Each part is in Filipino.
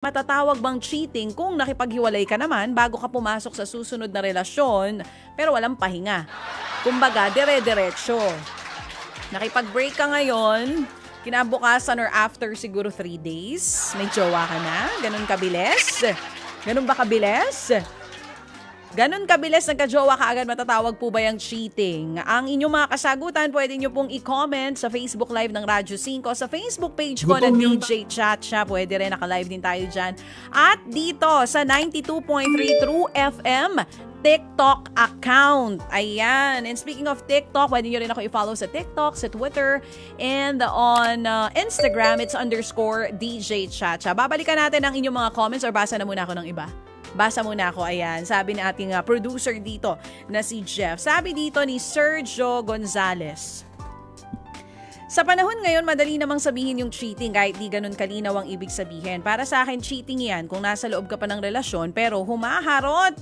Matatawag bang cheating kung nakipaghiwalay ka naman bago ka pumasok sa susunod na relasyon pero walang pahinga? Kumbaga, dire-diretso. Nakipag-break ka ngayon, kinabukasan or after siguro 3 days, may jowa ka na? Ganun kabilis? Ganun ba kabilis? Ganun kabilis nagka-jowa ka agad, matatawag po ba yung cheating? Ang inyong mga kasagutan, pwede nyo pong i-comment sa Facebook Live ng Radyo 5, sa Facebook page ko na DJ Chacha, pwede rin, naka-live din tayo dyan. At dito sa 92.3 True FM, TikTok account. Ayan. And speaking of TikTok, pwede nyo rin ako i-follow sa TikTok, sa Twitter, and on Instagram, it's _DJ Chacha. Babalikan natin ang inyong mga comments or basa na muna ako ng iba. Basa muna ako, ayan. Sabi ni ating producer dito na si Jeff. Sabi dito ni Sergio Gonzalez. Sa panahon ngayon, madali namang sabihin yung cheating kahit di ganun kalinaw ang ibig sabihin. Para sa akin, cheating yan kung nasa loob ka pa ng relasyon pero humaharot.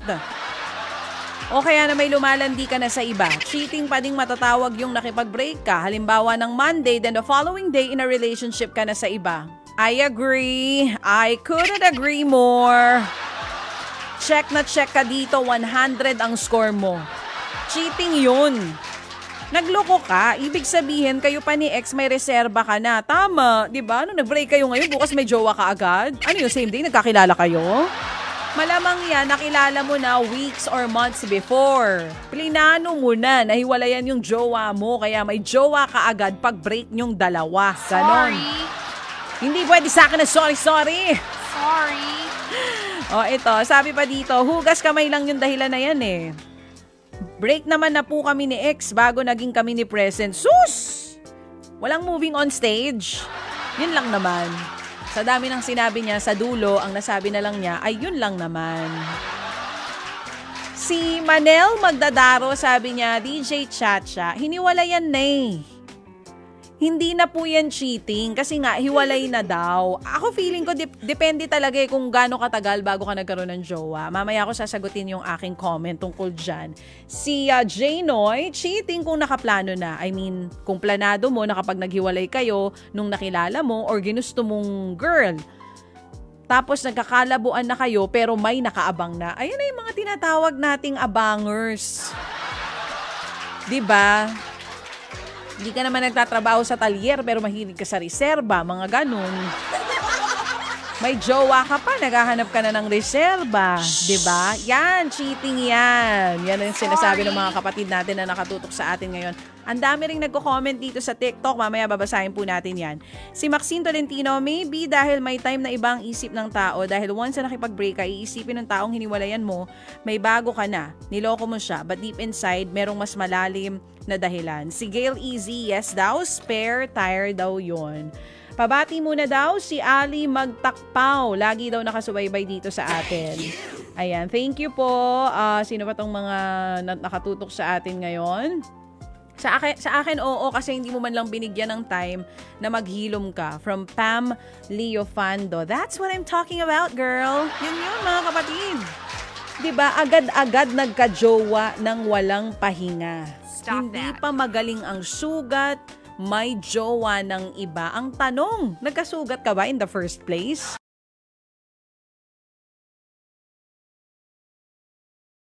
O kaya na may lumalandi ka na sa iba. Cheating pa ding matatawag yung nakipag-break ka. Halimbawa ng Monday, then the following day in a relationship ka na sa iba. I agree. I couldn't agree more. Check na check ka dito, 100 ang score mo. Cheating yun. Nagloko ka, ibig sabihin kayo pa ni ex may reserba ka na. Tama, di ba? Nung nag-break kayo ngayon, bukas may jowa ka agad. Ano yung same day, nagkakilala kayo? Malamang yan, nakilala mo na weeks or months before. Plinano mo na, nahiwalayan yung jowa mo, kaya may jowa ka agad pag break nyong dalawa. Ganon. Sorry. Hindi pwede sa akin na sorry. Sorry. O ito, sabi pa dito, hugas kamay lang yung dahilan na yan eh. Break naman na po kami ni ex bago naging kami ni present. Sus! Walang moving on stage. Yun lang naman. Sa dami ng sinabi niya, sa dulo, ang nasabi na lang niya ay yun lang naman. Si Manel Magdadaro, sabi niya, DJ Chacha, hiniwalayan na eh. Hindi na po yan cheating kasi nga hiwalay na daw. Ako feeling ko depende talaga kung gaano katagal bago ka nagkaroon ng jowa. Mamaya ako sasagutin yung aking comment tungkol dyan. Si Janoy, cheating kung nakaplano na. I mean, kung planado mo na kapag naghiwalay kayo nung nakilala mo or ginusto mong girl. Tapos nagkakalabuan na kayo pero may nakaabang na. Ayan na yung mga tinatawag nating abangers. Diba? Hindi ka naman nagtatrabaho sa talyer pero mahilig ka sa reserba, mga ganun. May jowa ka pa, naghahanap ka na ng reserba. Diba? Yan, cheating yan. Yan ang sinasabi ng mga kapatid natin na nakatutok sa atin ngayon. Ang dami ring nagko-comment dito sa TikTok. Mamaya babasahin po natin yan. Si Maxine Tolentino, maybe dahil may time na ibang isip ng tao, dahil once na nakipag-break ka, iisipin ng taong hiniwalayan mo, may bago ka na. Niloko mo siya, but deep inside, merong mas malalim na dahilan. Si Gail Easy, yes daw, spare tire daw yon. Pabati muna daw si Ali Magtakpaw. Lagi daw nakasubaybay dito sa atin. Ayan, thank you po. Sino pa tong mga nakatutok sa atin ngayon? Sa akin, oo, kasi hindi mo man lang binigyan ng time na maghilom ka. From Pam Leofando. That's what I'm talking about, girl. Yun mga kapatid. Diba, agad-agad nagka-jowa ng walang pahinga. Hindi pa magaling ang sugat, may jowa ng iba. Ang tanong, nagkasugat ka ba in the first place?